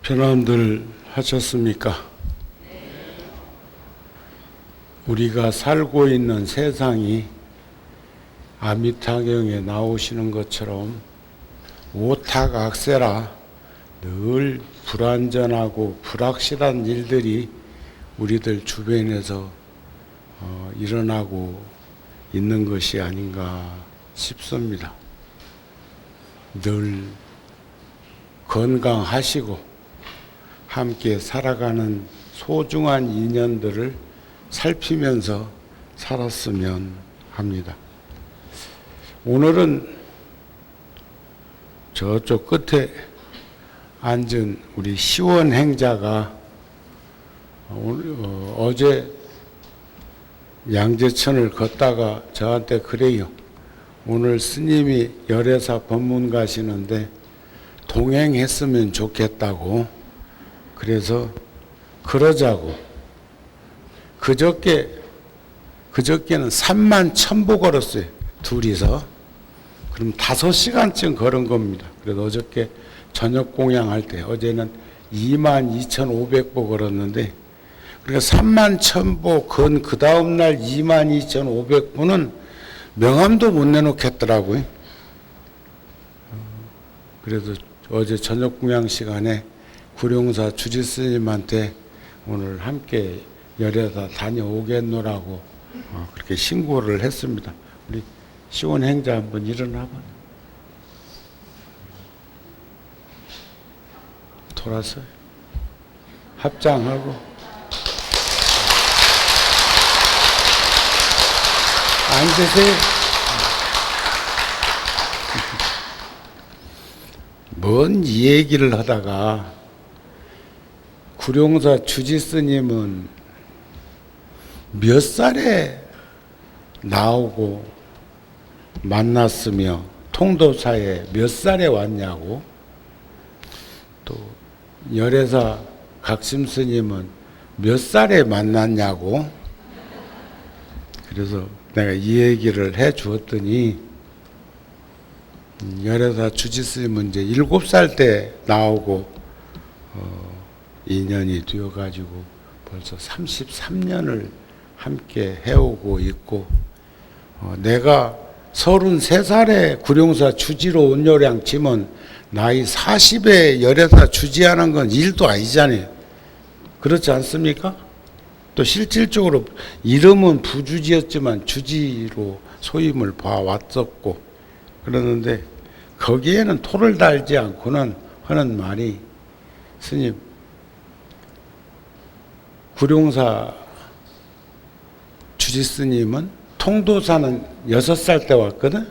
편안들 하셨습니까? 우리가 살고 있는 세상이 아미타경에 나오시는 것처럼 오탁악세라 늘 불안전하고 불확실한 일들이 우리들 주변에서 일어나고 있는 것이 아닌가 싶습니다. 늘 건강하시고 함께 살아가는 소중한 인연들을 살피면서 살았으면 합니다. 오늘은 저쪽 끝에 앉은 우리 시원행자가 어제 양재천을 걷다가 저한테 그래요. 오늘 스님이 열애사 법문 가시는데 동행했으면 좋겠다고. 그래서 그러자고. 그저께는 31,000보 걸었어요. 둘이서. 그럼 5시간쯤 걸은 겁니다. 그래서 어저께 저녁 공양할 때 어제는 22,500보 걸었는데, 그러니까 31,000보 건 그 다음날 22,500보는 명함도 못 내놓겠더라고요. 그래서 어제 저녁 공양 시간에 구룡사 주지스님한테 오늘 함께 열애사 다녀오겠노라고 그렇게 신고를 했습니다. 우리 시원행자 한번 일어나봐. 돌아서 합장하고 앉으세요. 뭔 이 얘기를 하다가 구룡사 주지스님은 몇 살에 나오고 만났으며 통도사에 몇 살에 왔냐고, 또 열애사 각심스님은 몇 살에 만났냐고. 그래서 내가 이 얘기를 해 주었더니 열애사 주지스님은 이제 7살 때 나오고 인연이 되어가지고 벌써 33년을 함께 해오고 있고, 내가 33살에 구룡사 주지로 온 요량 치면 나이 40에 열애사 주지하는 건 일도 아니잖아요. 그렇지 않습니까? 또 실질적으로 이름은 부주지였지만 주지로 소임을 봐왔었고, 그러는데 거기에는 토를 달지 않고는 하는 말이, 스님, 구룡사 주지스님은 통도사는 6살 때 왔거든.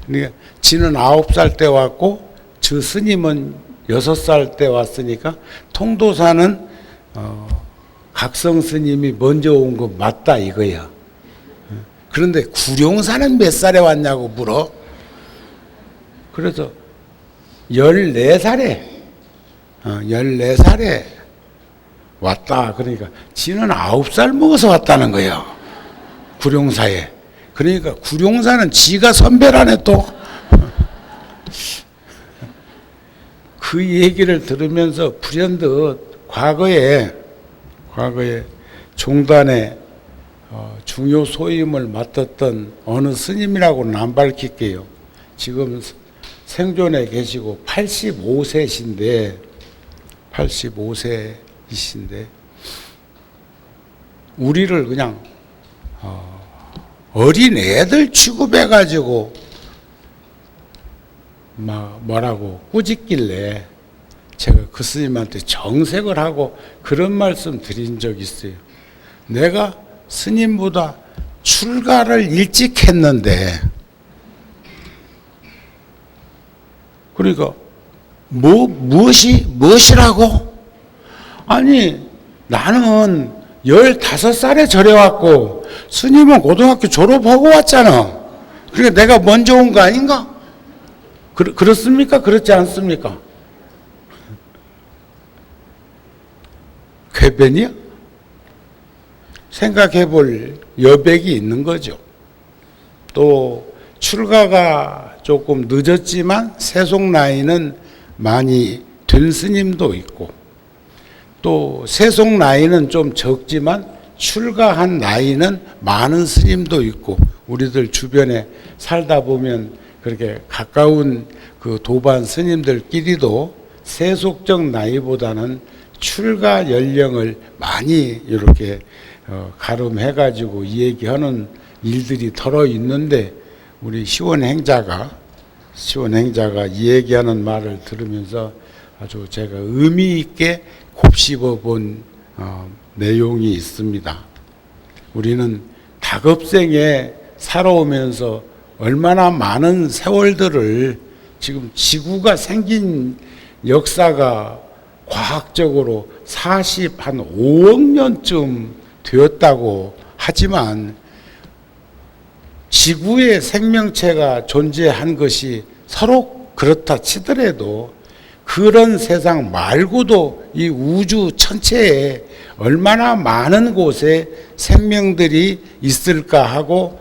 그러니까 지는 9살 때 왔고 저 스님은 6살 때 왔으니까 통도사는 각성 스님이 먼저 온 거 맞다 이거야. 그런데 구룡사는 몇 살에 왔냐고 물어. 그래서 14살에 왔다. 그러니까 지는 9살 먹어서 왔다는 거예요. 구룡사에. 그러니까 구룡사는 지가 선배라네 또. 그 얘기를 들으면서 불현듯 과거에 종단의 중요 소임을 맡았던 어느 스님이라고는 안 밝힐게요. 지금 생존에 계시고 85세신데 우리를 그냥 어린 애들 취급해가지고 뭐라고 꾸짖길래 제가 그 스님한테 정색을 하고 그런 말씀 드린 적이 있어요. 내가 스님보다 출가를 일찍 했는데, 그러니까 무엇이라고? 아니 나는 15살에 절에 왔고 스님은 고등학교 졸업하고 왔잖아. 그러니까 내가 먼저 온 거 아닌가? 그렇습니까? 그렇지 않습니까? 궤변이야? 생각해 볼 여백이 있는 거죠. 또 출가가 조금 늦었지만 세속 나이는 많이 된 스님도 있고, 또 세속 나이는 좀 적지만 출가한 나이는 많은 스님도 있고, 우리들 주변에 살다 보면 그렇게 가까운 그 도반 스님들끼리도 세속적 나이보다는 출가 연령을 많이 이렇게 가름해가지고 얘기하는 일들이 덜어 있는데, 우리 시원행자가 이 얘기하는 말을 들으면서 아주 제가 의미 있게 곱씹어 본 내용이 있습니다. 우리는 다급생에 살아오면서 얼마나 많은 세월들을, 지금 지구가 생긴 역사가 과학적으로 45억 년쯤 되었다고 하지만, 지구의 생명체가 존재한 것이 서로 그렇다 치더라도 그런 세상 말고도 이 우주 전체에 얼마나 많은 곳에 생명들이 있을까 하고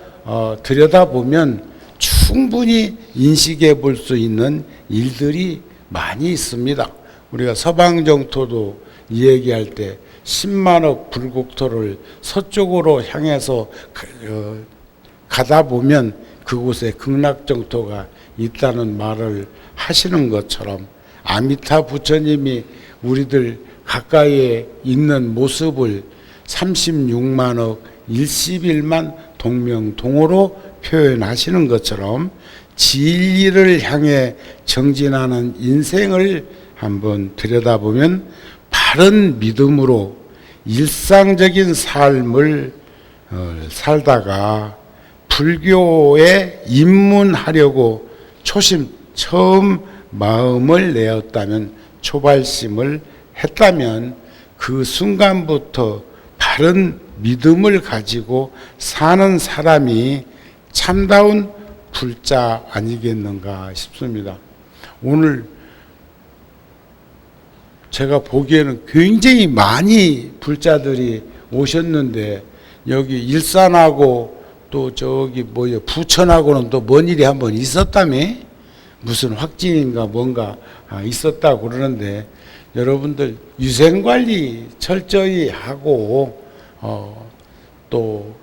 들여다보면 충분히 인식해 볼 수 있는 일들이 많이 있습니다. 우리가 서방정토도 이야기할 때 10만억 불국토를 서쪽으로 향해서 가다 보면 그곳에 극락정토가 있다는 말을 하시는 것처럼, 아미타 부처님이 우리들 가까이에 있는 모습을 36만억 11만 동명동호로 표현하시는 것처럼, 진리를 향해 정진하는 인생을 한번 들여다보면 바른 믿음으로 일상적인 삶을 살다가 불교에 입문하려고 처음 마음을 내었다면, 초발심을 했다면 그 순간부터 바른 믿음을 가지고 사는 사람이 참다운 불자 아니겠는가 싶습니다. 오늘 제가 보기에는 굉장히 많이 불자들이 오셨는데, 여기 일산하고 또 저기 부천하고는 또 뭔 일이 한번 있었다며? 무슨 확진인가 뭔가 있었다고 그러는데, 여러분들 위생관리 철저히 하고 또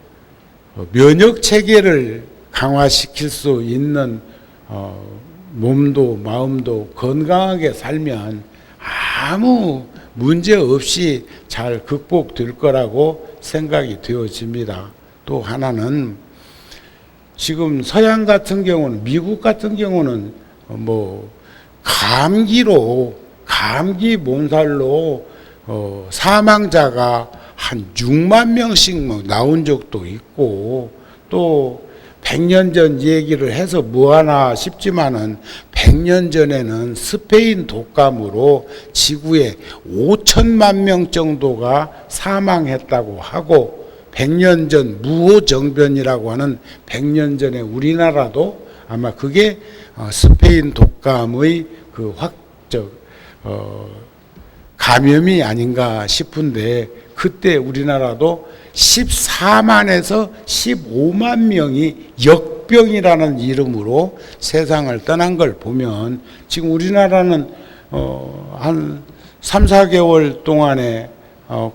면역체계를 강화시킬 수 있는 몸도 마음도 건강하게 살면 아무 문제 없이 잘 극복될 거라고 생각이 되어집니다. 또 하나는, 지금 서양 같은 경우는, 미국 같은 경우는 감기 몸살로 사망자가 한 6만 명씩 나온 적도 있고, 또 100년 전 얘기를 해서 뭐하나 싶지만은 100년 전에는 스페인 독감으로 지구에 5천만 명 정도가 사망했다고 하고, 100년 전 무호정변이라고 하는 100년 전에 우리나라도 아마 그게 스페인 독감의 그 감염이 아닌가 싶은데, 그때 우리나라도 14만에서 15만 명이 역병이라는 이름으로 세상을 떠난 걸 보면, 지금 우리나라는 한 3, 4개월 동안에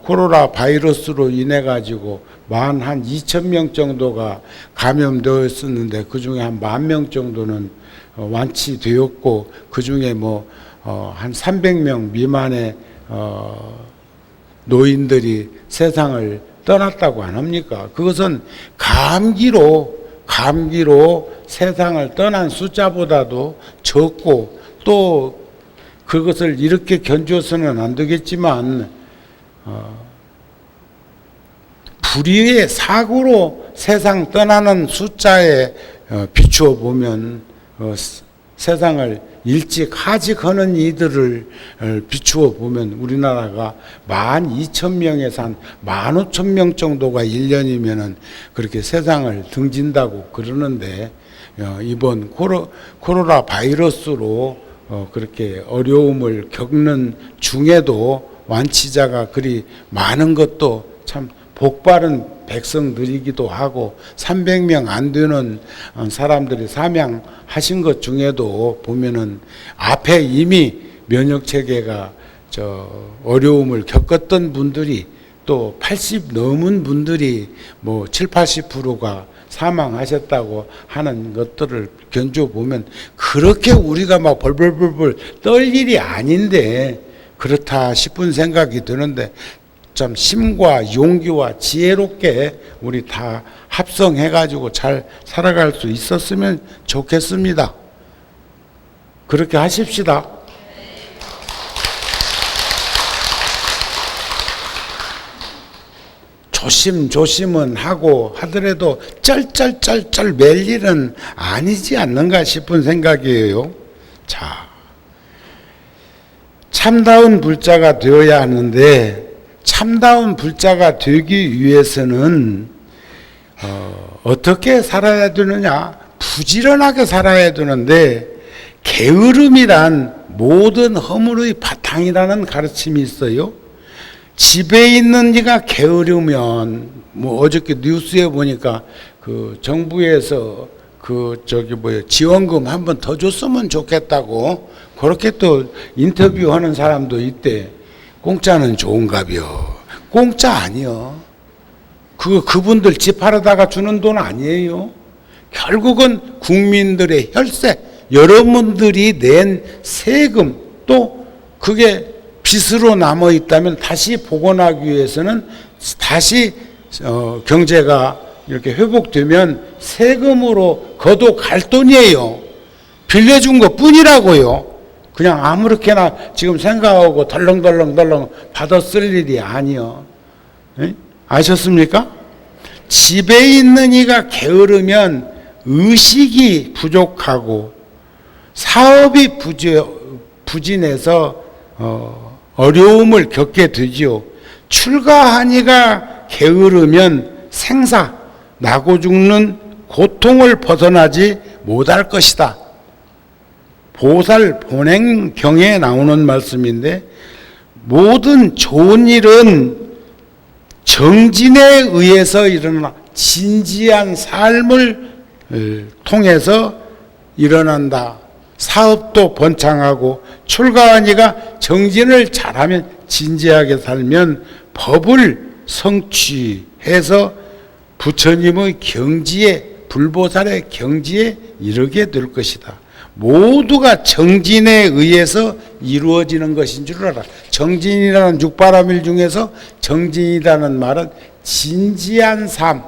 코로나 바이러스로 인해 가지고 한 2,000명 정도가 감염되었었는데, 그 중에 한 10,000명 정도는 완치되었고, 그 중에 한 300명 미만의 노인들이 세상을 떠났다고 안 합니까? 그것은 감기로 세상을 떠난 숫자보다도 적고, 또 그것을 이렇게 견주어서는 안 되겠지만, 불의의 사고로 세상 떠나는 숫자에 비추어 보면, 세상을 일찍 하직하는 이들을 비추어 보면 우리나라가 12,000명에서 한 15,000명 정도가 1년이면은 그렇게 세상을 등진다고 그러는데, 이번 코로나 바이러스로 그렇게 어려움을 겪는 중에도 완치자가 그리 많은 것도 참 복바른 백성들이기도 하고, 300명 안 되는 사람들이 사망하신 것 중에도 보면은 앞에 이미 면역 체계가 어려움을 겪었던 분들이 또 80 넘은 분들이 뭐 7, 80%가 사망하셨다고 하는 것들을 견줘보면 그렇게 우리가 막 벌벌벌벌 떨 일이 아닌데 그렇다 싶은 생각이 드는데 참 힘과 용기와 지혜롭게 우리 다 합성해가지고 잘 살아갈 수 있었으면 좋겠습니다. 그렇게 하십시다. 조심조심은 하고 하더라도 쩔쩔쩔쩔 맬 일은 아니지 않는가 싶은 생각이에요. 자, 참다운 불자가 되어야 하는데 참다운 불자가 되기 위해서는 어떻게 살아야 되느냐? 부지런하게 살아야 되는데 게으름이란 모든 허물의 바탕이라는 가르침이 있어요. 집에 있는 이가 게으르면 뭐 어저께 뉴스에 보니까 그 정부에서 지원금 한 번 더 줬으면 좋겠다고 그렇게 또 인터뷰하는 사람도 있대. 공짜는 좋은가벼. 공짜 아니요. 그분들 집 팔아다가 주는 돈 아니에요. 결국은 국민들의 혈세, 여러분들이 낸 세금 또 그게 빚으로 남아 있다면 다시 복원하기 위해서는 다시 경제가 이렇게 회복되면 세금으로 거둬갈 돈이에요. 빌려준 것 뿐이라고요. 그냥 아무렇게나 지금 생각하고 덜렁덜렁 받아 쓸 일이 아니요. 아셨습니까? 집에 있는 이가 게으르면 의식이 부족하고 사업이 부진해서 어려움을 겪게 되지요. 출가한 이가 게으르면 생사, 나고 죽는 고통을 벗어나지 못할 것이다. 보살 본행경에 나오는 말씀인데 모든 좋은 일은 정진에 의해서 일어나 진지한 삶을 통해서 일어난다. 사업도 번창하고 출가한 이가 정진을 잘하면 진지하게 살면 법을 성취해서 부처님의 경지에 불보살의 경지에 이르게 될 것이다. 모두가 정진에 의해서 이루어지는 것인 줄 알아. 정진이라는 육바라밀 중에서 정진이라는 말은 진지한 삶,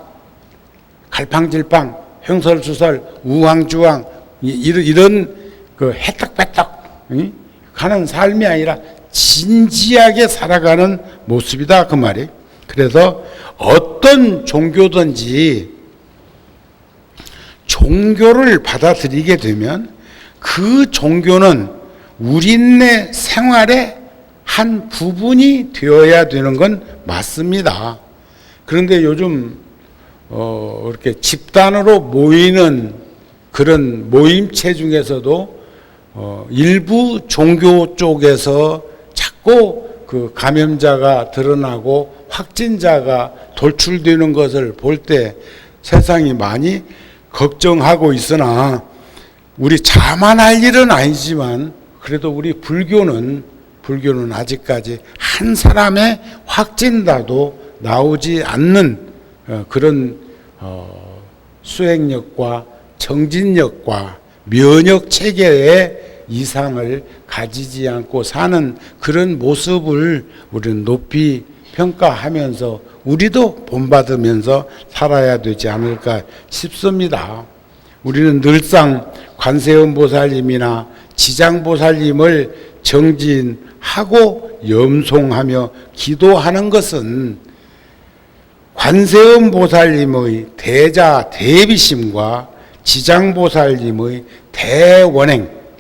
갈팡질팡, 횡설수설, 우왕좌왕 이런 그 해떡배떡 가는 삶이 아니라 진지하게 살아가는 모습이다 그 말이. 그래서 어떤 종교든지 종교를 받아들이게 되면 그 종교는 우리네 생활의 한 부분이 되어야 되는 건 맞습니다. 그런데 요즘 이렇게 집단으로 모이는 그런 모임체 중에서도 일부 종교 쪽에서 자꾸 그 감염자가 드러나고 확진자가 돌출되는 것을 볼 때 세상이 많이 걱정하고 있으나 우리 자만할 일은 아니지만 그래도 우리 불교는 아직까지 한 사람의 확진자도 나오지 않는 그런 수행력과 정진력과 면역 체계의 이상을 가지지 않고 사는 그런 모습을 우리는 높이 평가하면서 우리도 본받으면서 살아야 되지 않을까 싶습니다. 우리는 늘상 관세음 보살님이나 지장 보살님을 정진하고 염송하며 기도하는 것은 관세음 보살님의 대자 대비심과 지장 보살님의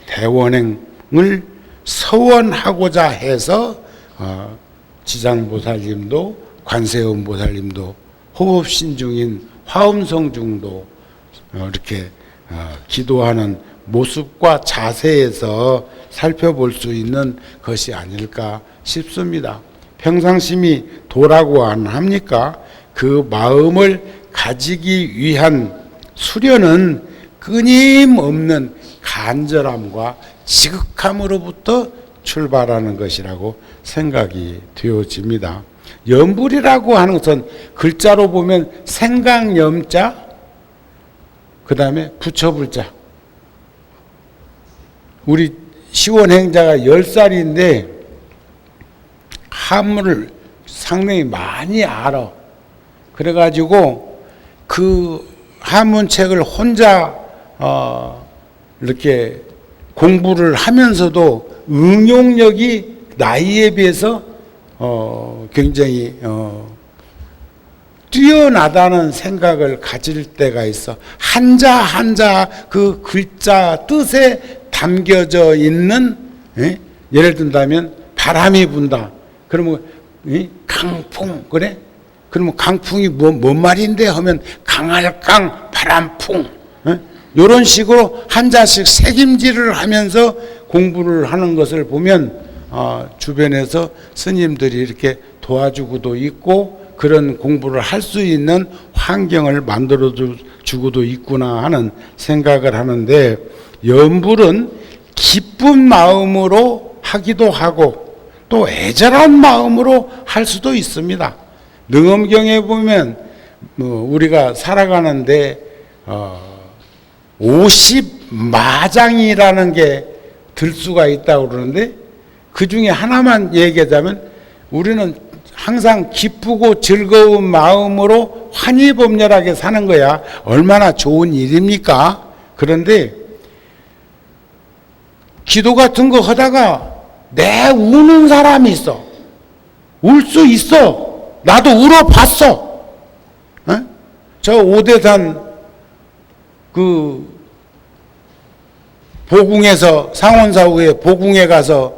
대원행을 서원하고자 해서 지장 보살님도 관세음 보살님도 호흡신중인 화엄성중도 이렇게 기도하는 모습과 자세에서 살펴볼 수 있는 것이 아닐까 싶습니다. 평상심이 도라고 안 합니까? 그 마음을 가지기 위한 수련은 끊임없는 간절함과 지극함으로부터 출발하는 것이라고 생각이 되어집니다. 염불이라고 하는 것은 글자로 보면 생강염자, 그 다음에 부처불자. 우리 시원행자가 10살인데 한문을 상당히 많이 알아. 그래가지고 그 한문책을 혼자 이렇게 공부를 하면서도 응용력이 나이에 비해서 굉장히 뛰어나다는 생각을 가질 때가 있어. 한자 한자 그 글자 뜻에 담겨져 있는, 예를 든다면 바람이 분다. 그러면 강풍, 그래? 그러면 강풍이 뭔 말인데 하면 강할 강 바람풍, 이런 식으로 한자씩 색임질을 하면서 공부를 하는 것을 보면 주변에서 스님들이 이렇게 도와주고도 있고 그런 공부를 할 수 있는 환경을 만들어 주고도 있구나 하는 생각을 하는데, 염불은 기쁜 마음으로 하기도 하고 또 애절한 마음으로 할 수도 있습니다. 능엄경에 보면 우리가 살아가는데 50마장이라는 게 들수가 있다고 그러는데, 그 중에 하나만 얘기하자면 우리는 항상 기쁘고 즐거운 마음으로 환희범렬하게 사는 거야. 얼마나 좋은 일입니까? 그런데 기도 같은 거 하다가 내 우는 사람이 있어. 울 수 있어. 나도 울어봤어. 저 오대산 그 보궁에서, 상원사후에 보궁에 가서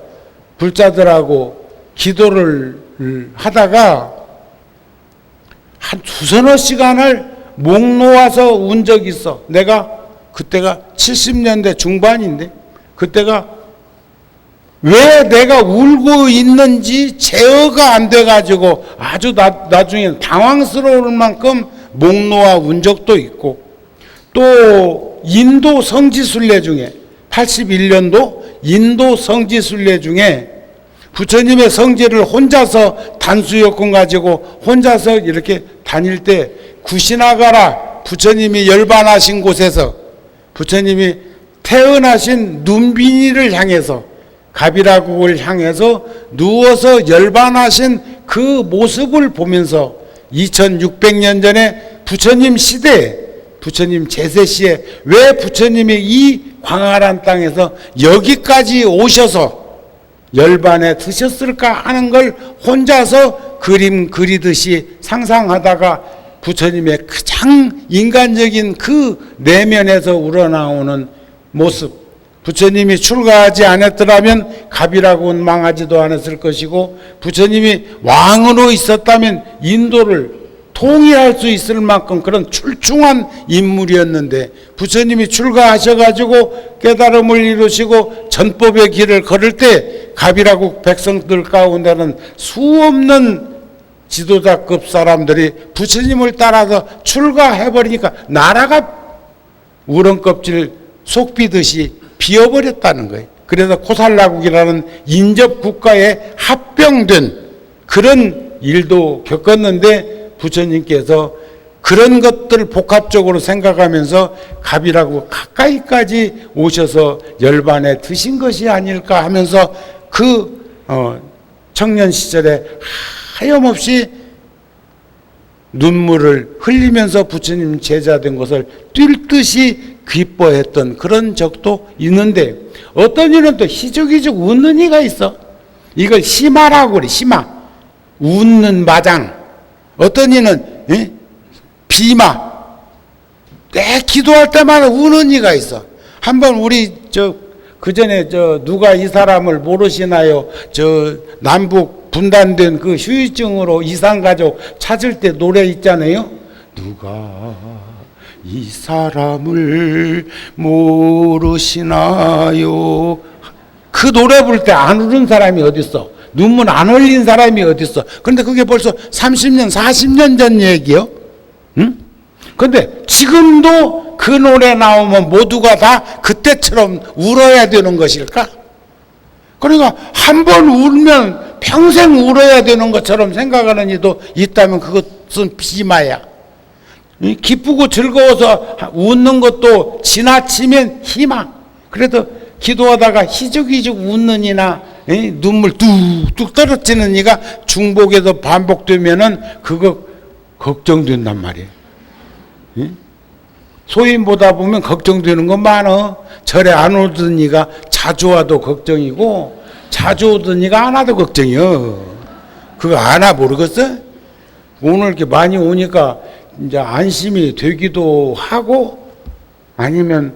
불자들하고 기도를 하다가 한 두서너 시간을 목 놓아서 운 적이 있어. 내가 그때가 70년대 중반인데, 그때가 왜 내가 울고 있는지 제어가 안 돼가지고 아주 나중에 당황스러울 만큼 목 놓아 운 적도 있고, 또 인도 성지순례 중에 81년도 인도 성지순례 중에 부처님의 성지를 혼자서 단수여권 가지고 혼자서 이렇게 다닐 때 구시나가라 부처님이 열반하신 곳에서 부처님이 태어나신 눈비니를 향해서, 가비라국을 향해서 누워서 열반하신 그 모습을 보면서 2600년 전에 부처님 시대에, 부처님 제세 시에 왜 부처님이 이 광활한 땅에서 여기까지 오셔서 열반에 드셨을까 하는 걸 혼자서 그림 그리듯이 상상하다가 부처님의 가장 인간적인 그 내면에서 우러나오는 모습, 부처님이 출가하지 않았더라면 갑이라고는 망하지도 않았을 것이고, 부처님이 왕으로 있었다면 인도를 통일할 수 있을 만큼 그런 출중한 인물이었는데, 부처님이 출가하셔가지고 깨달음을 이루시고 전법의 길을 걸을 때 갑이라국 백성들 가운데는 수없는 지도자급 사람들이 부처님을 따라서 출가해버리니까 나라가 우렁껍질 속 비듯이 비어버렸다는 거예요. 그래서 코살라국이라는 인접국가에 합병된 그런 일도 겪었는데, 부처님께서 그런 것들 복합적으로 생각하면서 갑이라고 가까이까지 오셔서 열반에 드신 것이 아닐까 하면서 그 청년 시절에 하염없이 눈물을 흘리면서 부처님 제자 된 것을 뛸 듯이 기뻐했던 그런 적도 있는데, 어떤 이는 또 희죽희죽 웃는 이가 있어. 이걸 심화라고 그래. 심화, 웃는 마장. 어떤 이는 비마, 내 기도할 때마다 우는 이가 있어. 한번 우리 그 전에 누가 이 사람을 모르시나요? 남북 분단된 그 휴유증으로 이산가족 찾을 때 노래 있잖아요. 누가 이 사람을 모르시나요? 그 노래 부를 때 안 우는 사람이 어딨어? 눈물 안 흘린 사람이 어딨어? 그런데 그게 벌써 30년, 40년 전 얘기요. 응? 근데 지금도 그 노래 나오면 모두가 다 그때처럼 울어야 되는 것일까? 그러니까 한 번 울면 평생 울어야 되는 것처럼 생각하는 이도 있다면 그것은 비마야. 기쁘고 즐거워서 웃는 것도 지나치면 희망. 그래도 기도하다가 희죽희죽 웃는 이나 눈물 뚝뚝 떨어지는 이가 중복해서 반복되면은 그거 걱정된단 말이에요. 소인 보다 보면 걱정되는 건 많아. 절에 안 오던 이가 자주 와도 걱정이고 자주 오던 이가 안 와도 걱정이요. 그거 아나 모르겠어? 오늘 이렇게 많이 오니까 이제 안심이 되기도 하고 아니면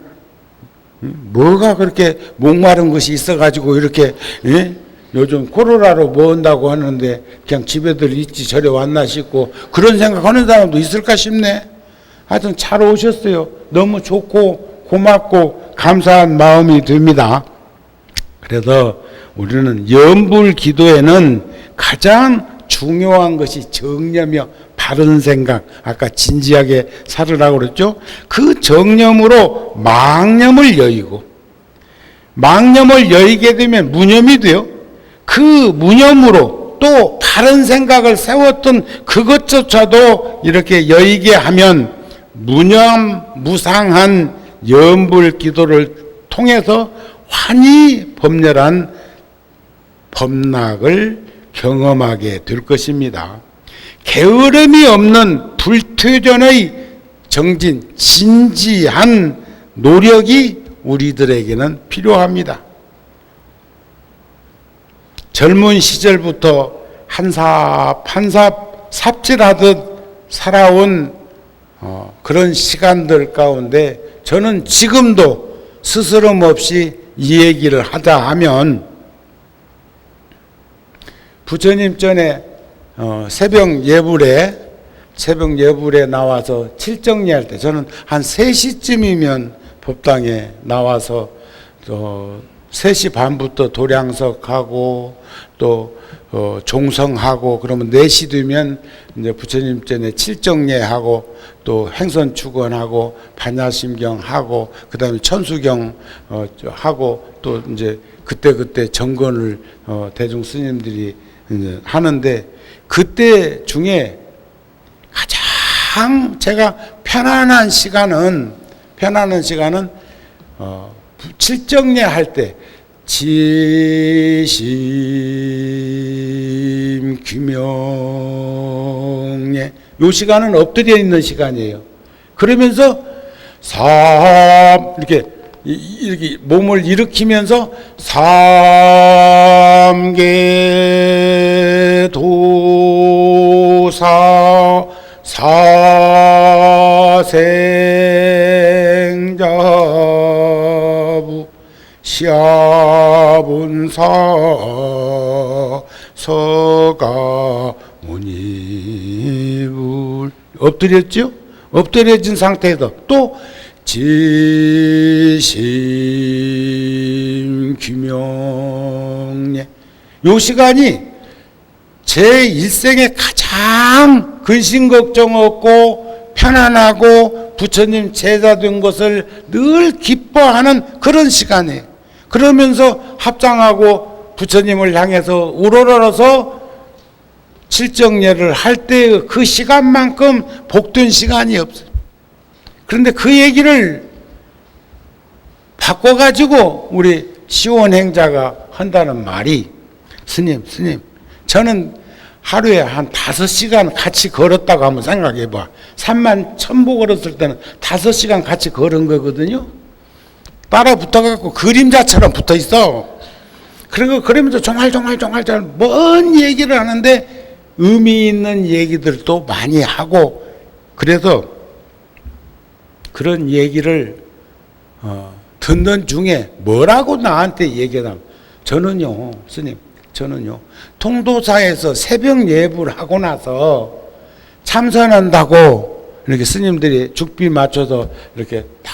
뭐가 그렇게 목마른 것이 있어가지고 이렇게 요즘 코로나로 뭐 한다고 하는데 그냥 집에들 있지 절에 왔나 싶고 그런 생각하는 사람도 있을까 싶네. 하여튼 잘 오셨어요. 너무 좋고 고맙고 감사한 마음이 듭니다. 그래서 우리는 염불 기도에는 가장 중요한 것이 정념이요. 바른 생각. 아까 진지하게 살으라고 그랬죠. 그 정념으로 망념을 여의고 망념을 여의게 되면 무념이 돼요. 그 무념으로 또 바른 생각을 세웠던 그것조차도 이렇게 여의게 하면 무념무상한 염불 기도를 통해서 환히 법렬한 법락을 경험하게 될 것입니다. 게으름이 없는 불퇴전의 정진, 진지한 노력이 우리들에게는 필요합니다. 젊은 시절부터 한삽 한삽 삽질하듯 살아온 그런 시간들 가운데 저는 지금도 스스럼 없이 이 얘기를 하자 하면 부처님 전에 새벽 예불에 나와서 칠정리할 때 저는 한 3시쯤이면 법당에 나와서 또 3시 반부터 도량석하고 또 종성하고 그러면 4시 되면 이제 부처님 전에 칠정례하고 또 행선축원하고 반야심경하고 그다음에 천수경 하고 또 이제 그때 정건을 대중 스님들이 이제 하는데 그때 중에 가장 제가 편안한 시간은 칠정례 할 때 지심 규명례 요 시간은 엎드려 있는 시간이에요. 그러면서 이렇게 몸을 일으키면서 삼계도사 사생자부 시아본사 서가모니불 엎드렸죠? 엎드려진 상태에서 또 지심 규명례 요 시간이 제 일생에 가장 근심 걱정 없고 편안하고 부처님 제자 된 것을 늘 기뻐하는 그런 시간이에요. 그러면서 합장하고 부처님을 향해서 우러러서 칠정례를 할 때 그 시간만큼 복된 시간이 없어요. 그런데 그 얘기를 바꿔가지고 우리 시원행자가 한다는 말이 스님 저는 하루에 한 5시간 같이 걸었다고 한번 생각해봐. 31,000보 걸었을 때는 5시간 같이 걸은 거거든요. 따라 붙어갖고 그림자처럼 붙어있어. 그리고 그러면서 종알종알 먼 얘기를 하는데 의미 있는 얘기들도 많이 하고 그래서 그런 얘기를 듣는 중에 뭐라고 나한테 얘기하면 저는요 스님 통도사에서 새벽 예불 하고 나서 참선한다고 이렇게 스님들이 죽비 맞춰서 이렇게 딱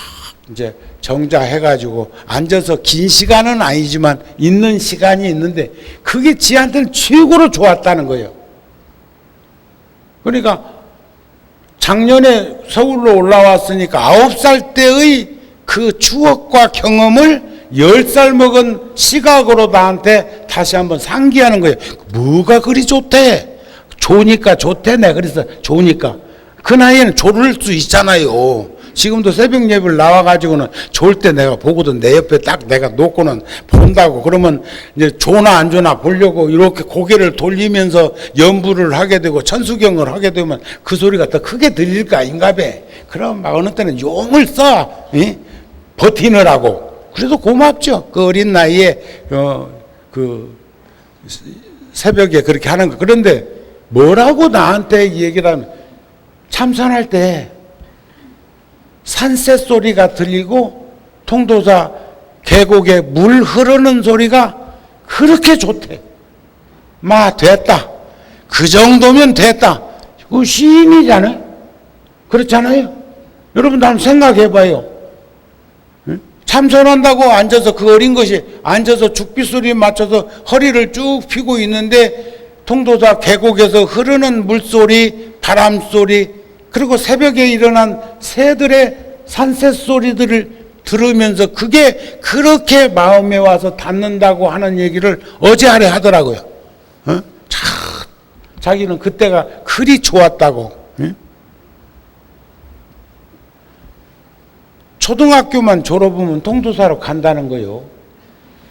이제 정자해가지고 앉아서 긴 시간은 아니지만 있는 시간이 있는데 그게 지한테는 최고로 좋았다는 거예요. 그러니까 작년에 서울로 올라왔으니까 9살 때의 그 추억과 경험을 10살 먹은 시각으로 나한테 다시 한번 상기하는 거예요. 뭐가 그리 좋대? 좋으니까 좋대. 내가 그래서 좋으니까. 그 나이에는 좋을 수 있잖아요. 지금도 새벽 예배를 나와가지고는 좋을 때 내가 보거든. 내 옆에 딱 내가 놓고는 본다고. 그러면 이제 좋나 안 좋나 보려고 이렇게 고개를 돌리면서 연부를 하게 되고 천수경을 하게 되면 그 소리가 더 크게 들릴 거 아닌가 봐. 그럼 막 어느 때는 용을 써. 예? 버티느라고. 그래도 고맙죠. 그 어린 나이에 그 새벽에 그렇게 하는 거. 그런데 뭐라고 나한테 얘기를 하면 참선할 때 산새 소리가 들리고 통도사 계곡에 물 흐르는 소리가 그렇게 좋대. 됐다. 그 정도면 됐다. 그 시인이잖아요. 그렇잖아요. 여러분도 한번 생각해봐요. 참선한다고 앉아서 그 어린 것이 앉아서 죽비 소리에 맞춰서 허리를 쭉 펴고 있는데 통도사 계곡에서 흐르는 물소리, 바람소리, 그리고 새벽에 일어난 새들의 산새 소리들을 들으면서 그게 그렇게 마음에 와서 닿는다고 하는 얘기를 어제 아래 하더라고요. 자기는 그때가 그리 좋았다고. 초등학교만 졸업하면 통도사로 간다는 거예요.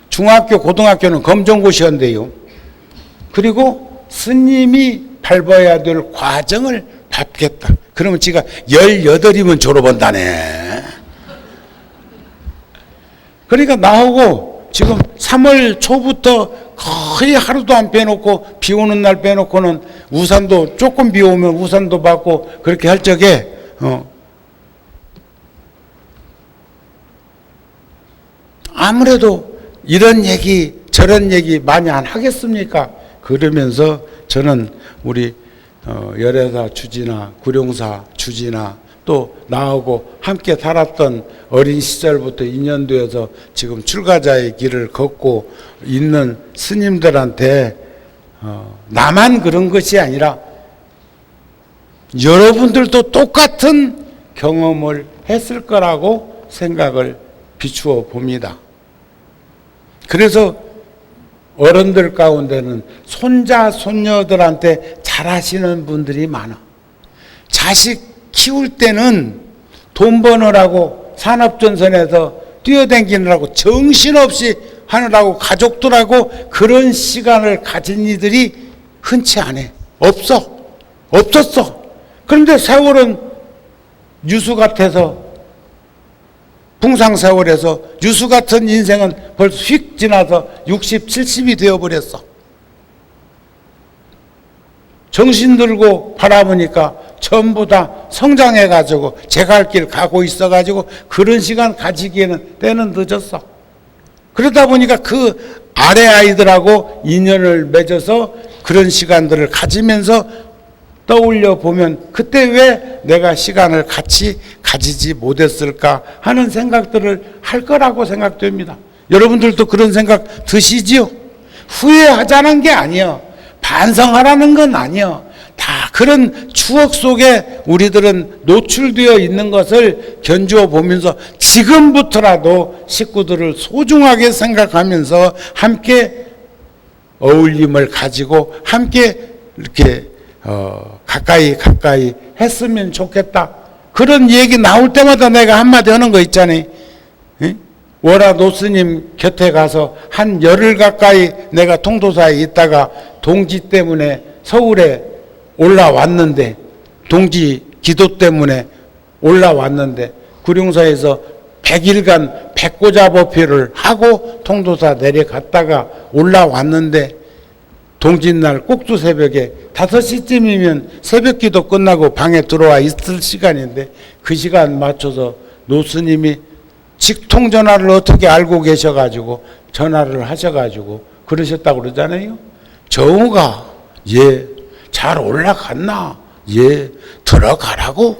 중학교, 고등학교는 검정고시한대요. 그리고 스님이 밟아야 될 과정을 밟겠다. 그러면 지가 18이면 졸업한다네. 그러니까 나오고 지금 3월 초부터 거의 하루도 안 빼놓고 비 오는 날 빼놓고는 우산도 조금 비 오면 우산도 받고 그렇게 할 적에 아무래도 이런 얘기 저런 얘기 많이 안 하겠습니까? 그러면서 저는 우리 열애사 주지나 구룡사 주지나 또 나하고 함께 살았던 어린 시절부터 인연되어서 지금 출가자의 길을 걷고 있는 스님들한테 나만 그런 것이 아니라 여러분들도 똑같은 경험을 했을 거라고 생각을 비추어 봅니다. 그래서 어른들 가운데는 손자, 손녀들한테 잘하시는 분들이 많아. 자식 키울 때는 돈 버느라고 산업전선에서 뛰어다니느라고 정신없이 하느라고 가족들하고 그런 시간을 가진 이들이 흔치 않아. 없었어. 그런데 세월은 유수 같아서 풍상세월에서 유수 같은 인생은 벌써 휙 지나서 60, 70이 되어버렸어. 정신 들고 바라보니까 전부 다 성장해가지고 제 갈 길 가고 있어가지고 그런 시간 가지기에는 때는 늦었어. 그러다 보니까 그 아래 아이들하고 인연을 맺어서 그런 시간들을 가지면서 떠올려 보면 그때 왜 내가 시간을 같이 가지지 못했을까 하는 생각들을 할 거라고 생각됩니다. 여러분들도 그런 생각 드시지요? 후회하자는 게 아니요. 반성하라는 건 아니요. 다 그런 추억 속에 우리들은 노출되어 있는 것을 견주어 보면서 지금부터라도 식구들을 소중하게 생각하면서 함께 어울림을 가지고 함께 이렇게 가까이 했으면 좋겠다. 그런 얘기 나올 때마다 내가 한마디 하는 거 있잖아요. 월화 노스님 곁에 가서 한 열흘 가까이 내가 통도사에 있다가 동지 때문에 서울에 올라왔는데, 동지 기도 때문에 올라왔는데 구룡사에서 100일간 백고자법회를 하고 통도사 내려갔다가 올라왔는데 동짓날 꼭두 새벽에 5시쯤이면 새벽기도 끝나고 방에 들어와 있을 시간인데 그 시간 맞춰서 노스님이 직통전화를 어떻게 알고 계셔가지고 전화를 하셔가지고 그러셨다고 그러잖아요. 정우가 잘 올라갔나? 들어가라고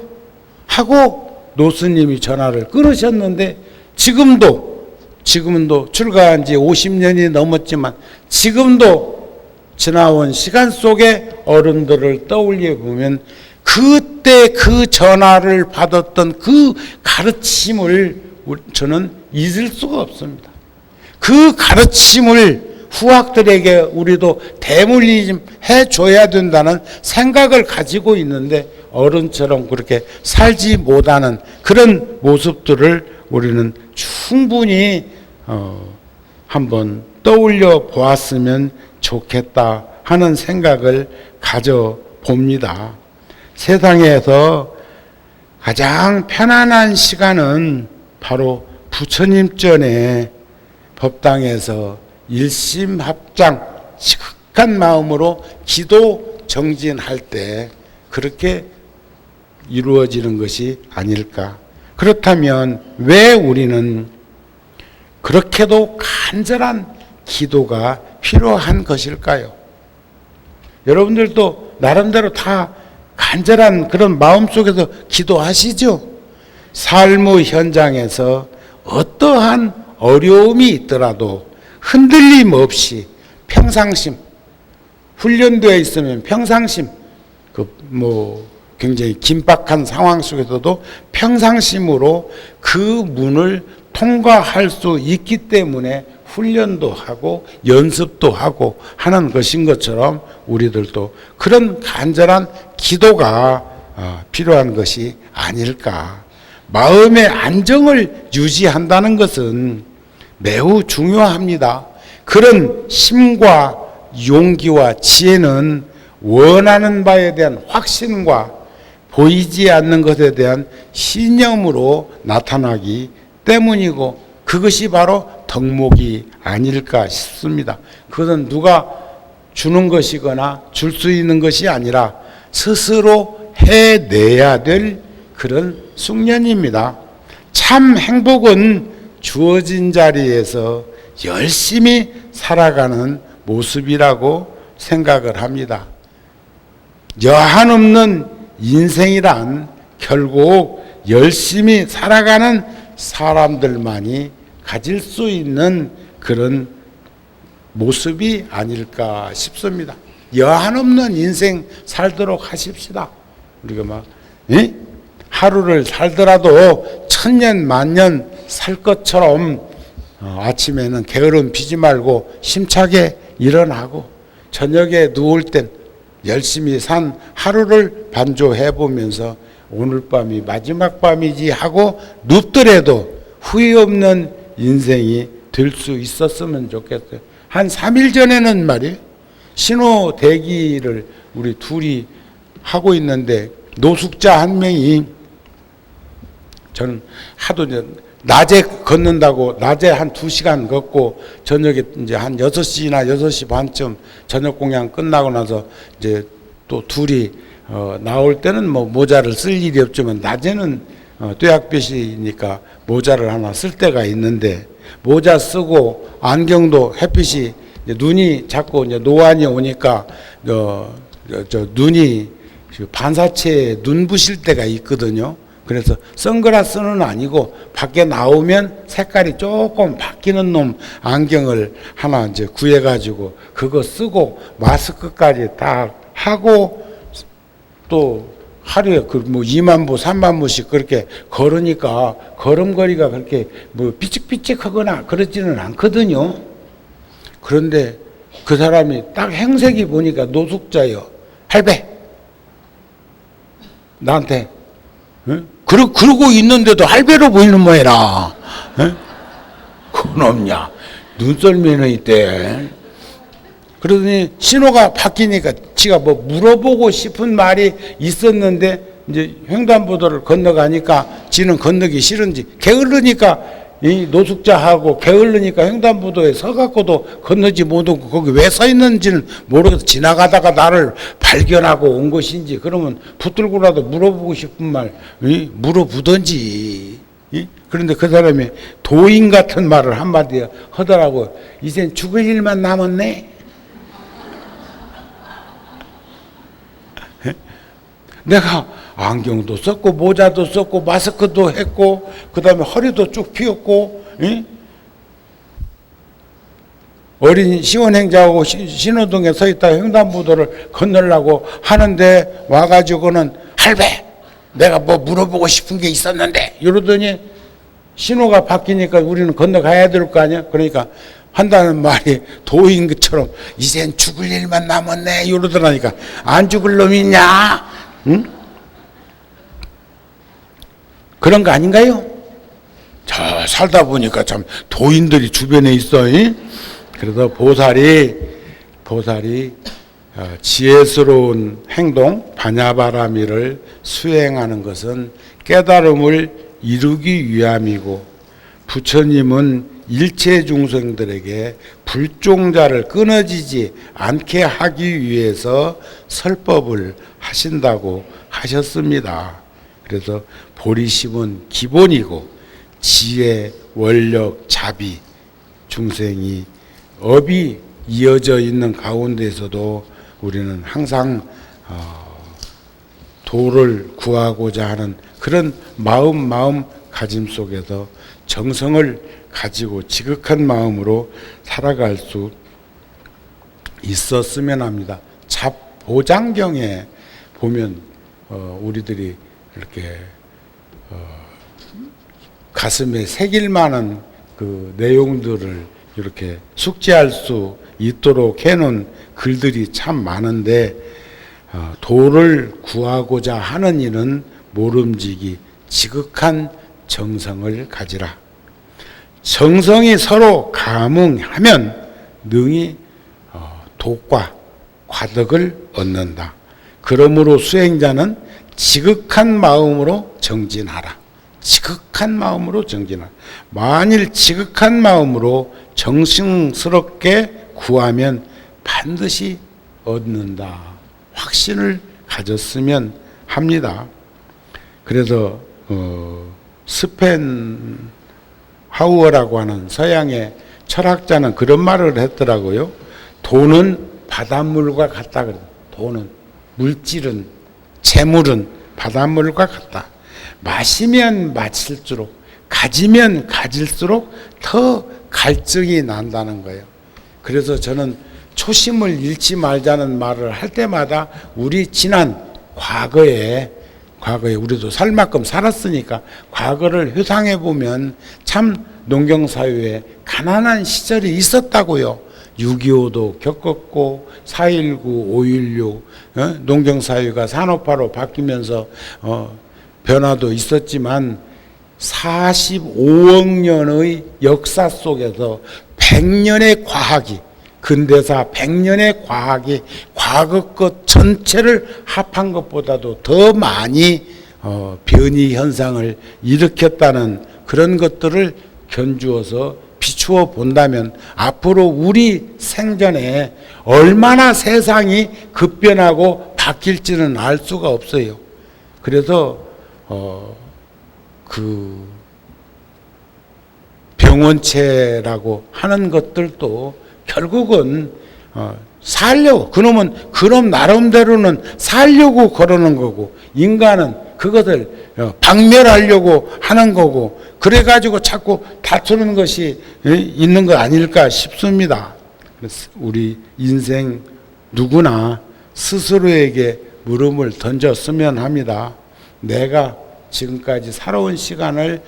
하고 노스님이 전화를 끊으셨는데 지금도 출가한 지 50년이 넘었지만 지금도 지나온 시간 속에 어른들을 떠올려 보면 그때 그 전화를 받았던 그 가르침을 저는 잊을 수가 없습니다. 그 가르침을 후학들에게 우리도 대물림 해줘야 된다는 생각을 가지고 있는데 어른처럼 그렇게 살지 못하는 그런 모습들을 우리는 충분히 한번 떠올려 보았으면 좋겠다 하는 생각을 가져봅니다. 세상에서 가장 편안한 시간은 바로 부처님 전에 법당에서 일심합장 시극한 마음으로 기도 정진할 때 그렇게 이루어지는 것이 아닐까. 그렇다면 왜 우리는 그렇게도 간절한 기도가 필요한 것일까요? 여러분들도 나름대로 다 간절한 그런 마음속에서 기도하시죠? 삶의 현장에서 어떠한 어려움이 있더라도 흔들림 없이 평상심, 훈련되어 있으면 평상심, 굉장히 긴박한 상황 속에서도 평상심으로 그 문을 통과할 수 있기 때문에 훈련도 하고 연습도 하고 하는 것인 것처럼 우리들도 그런 간절한 기도가 필요한 것이 아닐까. 마음의 안정을 유지한다는 것은 매우 중요합니다. 그런 힘과 용기와 지혜는 원하는 바에 대한 확신과 보이지 않는 것에 대한 신념으로 나타나기 때문이고 그것이 바로 덕목이 아닐까 싶습니다. 그것은 누가 주는 것이거나 줄 수 있는 것이 아니라 스스로 해내야 될 그런 숙련입니다. 참 행복은 주어진 자리에서 열심히 살아가는 모습이라고 생각을 합니다. 여한 없는 인생이란 결국 열심히 살아가는 사람들만이 가질 수 있는 그런 모습이 아닐까 싶습니다. 여한 없는 인생 살도록 하십시다. 우리가 하루를 살더라도 천년 만년 살 것처럼 아침에는 게으름 피지 말고 힘차게 일어나고 저녁에 누울 땐 열심히 산 하루를 반조해 보면서 오늘 밤이 마지막 밤이지 하고 눕더라도 후회 없는 인생이 될 수 있었으면 좋겠어요. 한 3일 전에는 말이에요. 신호 대기를 우리 둘이 하고 있는데 노숙자 한 명이 저는 하도 낮에 걷는다고 낮에 한 2시간 걷고 저녁에 이제 한 6시나 6시 반쯤 저녁 공양 끝나고 나서 이제 또 둘이 나올 때는 뭐 모자를 쓸 일이 없지만 낮에는 뙤약볕이니까 모자를 하나 쓸 때가 있는데 모자 쓰고 안경도 햇빛이 눈이 자꾸 이제 노안이 오니까 눈이 반사체에 눈 부실 때가 있거든요. 그래서 선글라스는 아니고 밖에 나오면 색깔이 조금 바뀌는 놈 안경을 하나 이제 구해가지고 그거 쓰고 마스크까지 딱 하고 또 하루에 2만 보, 3만 보씩 그렇게 걸으니까 걸음걸이가 그렇게 삐직삐직하거나 그러지는 않거든요. 그런데 그 사람이 딱 행색이 보니까 노숙자요. 할배! 나한테 그러고 있는데도 할배로 보이는 모양이라. 그건 없냐. 눈썰미는 있대. 그러더니 신호가 바뀌니까 지가 뭐 물어보고 싶은 말이 있었는데 이제 횡단보도를 건너가니까 지는 건너기 싫은지 게을르니까 이 노숙자하고 게을르니까 횡단보도에 서갖고도 건너지 못하고 거기 왜 서 있는지는 모르겠어. 지나가다가 나를 발견하고 온 것인지 그러면 붙들고라도 물어보고 싶은 말 물어보든지. 그런데 그 사람이 도인 같은 말을 한마디 하더라고. 이젠 죽을 일만 남았네. 내가 안경도 썼고 모자도 썼고 마스크도 했고 그 다음에 허리도 쭉 펴었고 어린 시원행자하고 신호등에 서 있다 횡단보도를 건너려고 하는데 와가지고는 할배 내가 뭐 물어보고 싶은 게 있었는데 이러더니 신호가 바뀌니까 우리는 건너가야 될 거 아니야? 그러니까 한다는 말이 도인 것처럼 이젠 죽을 일만 남았네 이러더라니까 안 죽을 놈이 있냐? 응? 그런 거 아닌가요? 저 살다 보니까 참 도인들이 주변에 있어. 이? 그래서 보살이 지혜스러운 행동 바냐바라미를 수행하는 것은 깨달음을 이루기 위함이고, 부처님은 일체 중생들에게 불종자를 끊어지지 않게 하기 위해서 설법을 하신다고 하셨습니다. 그래서 보리심은 기본이고 지혜, 원력, 자비, 중생이 업이 이어져 있는 가운데서도 우리는 항상 도를 구하고자 하는 그런 마음 가짐 속에서 정성을 가지고 지극한 마음으로 살아갈 수 있었으면 합니다. 잡보장경에 보면 우리들이 이렇게 가슴에 새길 만한 그 내용들을 이렇게 숙지할 수 있도록 해놓은 글들이 참 많은데, 도를 구하고자 하는 이는 모름지기 지극한 정성을 가지라. 정성이 서로 감응하면 능히 독과 과덕을 얻는다. 그러므로 수행자는 지극한 마음으로 정진하라. 지극한 마음으로 정진하라. 만일 지극한 마음으로 정성스럽게 구하면 반드시 얻는다. 확신을 가졌으면 합니다. 그래서 스펜하우어라고 하는 서양의 철학자는 그런 말을 했더라고요. 돈은 바닷물과 같다. 돈은, 물질은, 재물은 바닷물과 같다. 마시면 마실수록, 가지면 가질수록 더 갈증이 난다는 거예요. 그래서 저는 초심을 잃지 말자는 말을 할 때마다 우리 지난 과거에 우리도 살 만큼 살았으니까 과거를 회상해 보면 참 농경사회에 가난한 시절이 있었다고요. 6.25도 겪었고 4.19, 5.16 농경사회가 산업화로 바뀌면서 변화도 있었지만 45억 년의 역사 속에서 100년의 과학이, 근대사 100년의 과학이 과거 것 전체를 합한 것보다도 더 많이 변이 현상을 일으켰다는 그런 것들을 견주어서 비추어 본다면 앞으로 우리 생전에 얼마나 세상이 급변하고 바뀔지는 알 수가 없어요. 그래서 그 병원체라고 하는 것들도 결국은 살려고, 그놈 나름대로는 살려고 그러는 거고, 인간은 그것을 박멸하려고 하는 거고, 그래가지고 자꾸 다투는 것이 있는 거 아닐까 싶습니다. 그래서 우리 인생 누구나 스스로에게 물음을 던졌으면 합니다. 내가 지금까지 살아온 시간을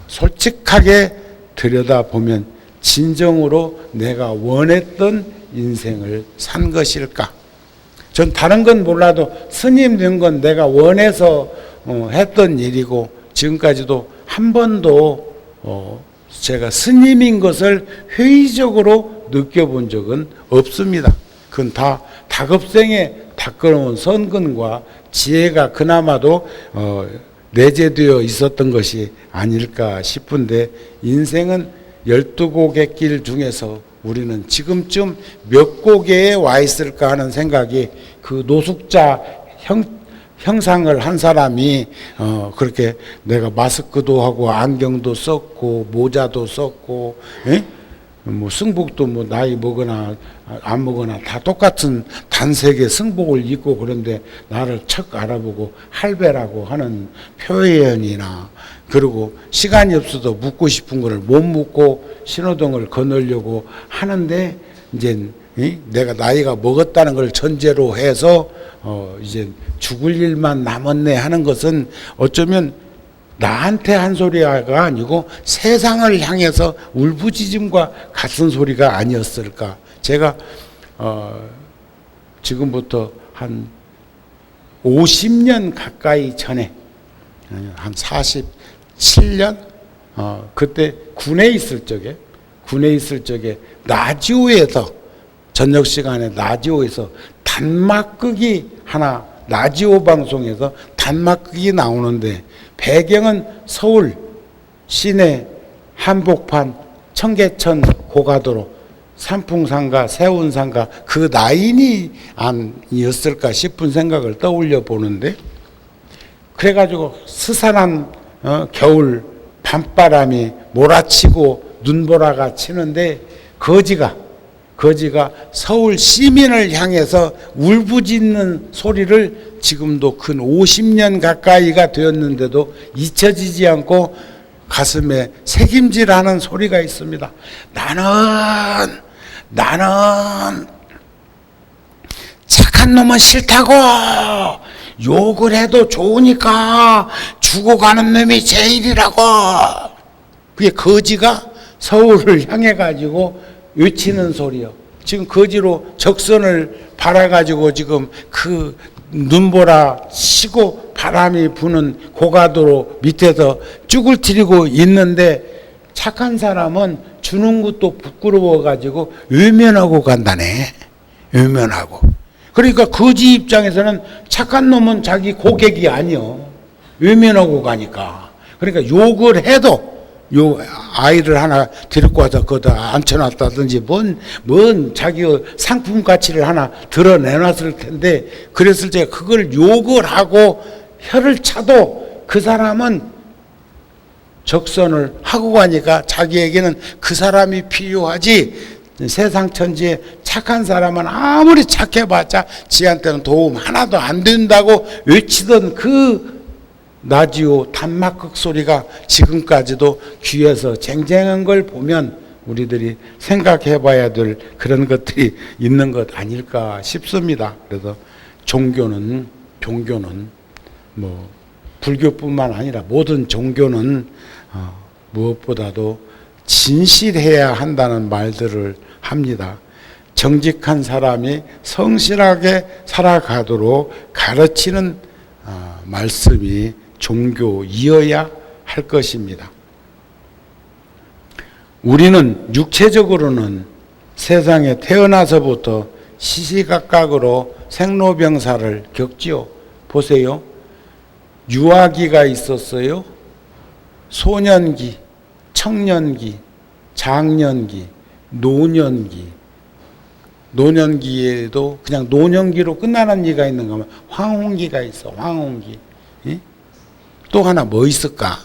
솔직하게 들여다보면 진정으로 내가 원했던 인생을 산 것일까? 전 다른 건 몰라도 스님 된 건 내가 원해서 했던 일이고, 지금까지도 한 번도 제가 스님인 것을 회의적으로 느껴본 적은 없습니다. 그건 다 다급생에 닦아놓은 선근과 지혜가 그나마도 내재되어 있었던 것이 아닐까 싶은데, 인생은 12곡의 길 중에서 우리는 지금쯤 몇 곡에 와 있을까 하는 생각이, 그 노숙자 형상을 한 사람이 그렇게 내가 마스크도 하고 안경도 썼고 모자도 썼고, 뭐 승복도 뭐 나이 먹거나 안 먹거나 다 똑같은 단색의 승복을 입고, 그런데 나를 척 알아보고 할배라고 하는 표현이나, 그리고 시간이 없어도 묻고 싶은 거를 못 묻고 신호등을 건너려고 하는데, 이제 내가 나이가 먹었다는 걸 전제로 해서 이제 죽을 일만 남았네 하는 것은 어쩌면 나한테 한 소리가 아니고 세상을 향해서 울부짖음과 같은 소리가 아니었을까. 제가 지금부터 한 50년 가까이 전에, 한 47년 그때 군에 있을 적에 라디오에서, 저녁 시간에 라디오에서 단막극이 하나, 라디오 방송에서 단막극이 나오는데 배경은 서울 시내 한복판 청계천 고가도로 산풍상가 세운상가 그 라인이 아니었을까 싶은 생각을 떠올려 보는데, 그래가지고 스산한 겨울 밤바람이 몰아치고 눈보라가 치는데 거지가 서울 시민을 향해서 울부짖는 소리를 지금도 근 50년 가까이가 되었는데도 잊혀지지 않고 가슴에 새김질하는 소리가 있습니다. 나는 착한 놈은 싫다고, 욕을 해도 좋으니까 죽어가는 놈이 제일이라고. 그게 거지가 서울을 향해 가지고 외치는 소리요. 지금 거지로 적선을 바라가지고 지금 그 눈보라 치고 바람이 부는 고가도로 밑에서 쭈글트리고 있는데, 착한 사람은 주는 것도 부끄러워가지고 외면하고 간다네. 외면하고. 그러니까 거지 입장에서는 착한 놈은 자기 고객이 아니요. 외면하고 가니까. 그러니까 욕을 해도, 요 아이를 하나 데리고 와서 거기다 앉혀놨다든지 뭔 자기 상품 가치를 하나 드러내놨을 텐데, 그랬을 때 그걸 욕을 하고 혀를 차도 그 사람은 적선을 하고 가니까 자기에게는 그 사람이 필요하지, 세상 천지에 착한 사람은 아무리 착해봤자 지한테는 도움 하나도 안 된다고 외치던 그 라디오 단막극 소리가 지금까지도 귀에서 쟁쟁한 걸 보면 우리들이 생각해 봐야 될 그런 것들이 있는 것 아닐까 싶습니다. 그래서 종교는 뭐 불교뿐만 아니라 모든 종교는 무엇보다도 진실해야 한다는 말들을 합니다. 정직한 사람이 성실하게 살아가도록 가르치는 말씀이 종교이어야 할 것입니다. 우리는 육체적으로는 세상에 태어나서부터 시시각각으로 생로병사를 겪지요. 보세요. 유아기가 있었어요. 소년기, 청년기, 장년기, 노년기. 노년기에도 그냥 노년기로 끝나는 기가 있는가 하면 황혼기가 있어. 황혼기. 또 하나 뭐 있을까?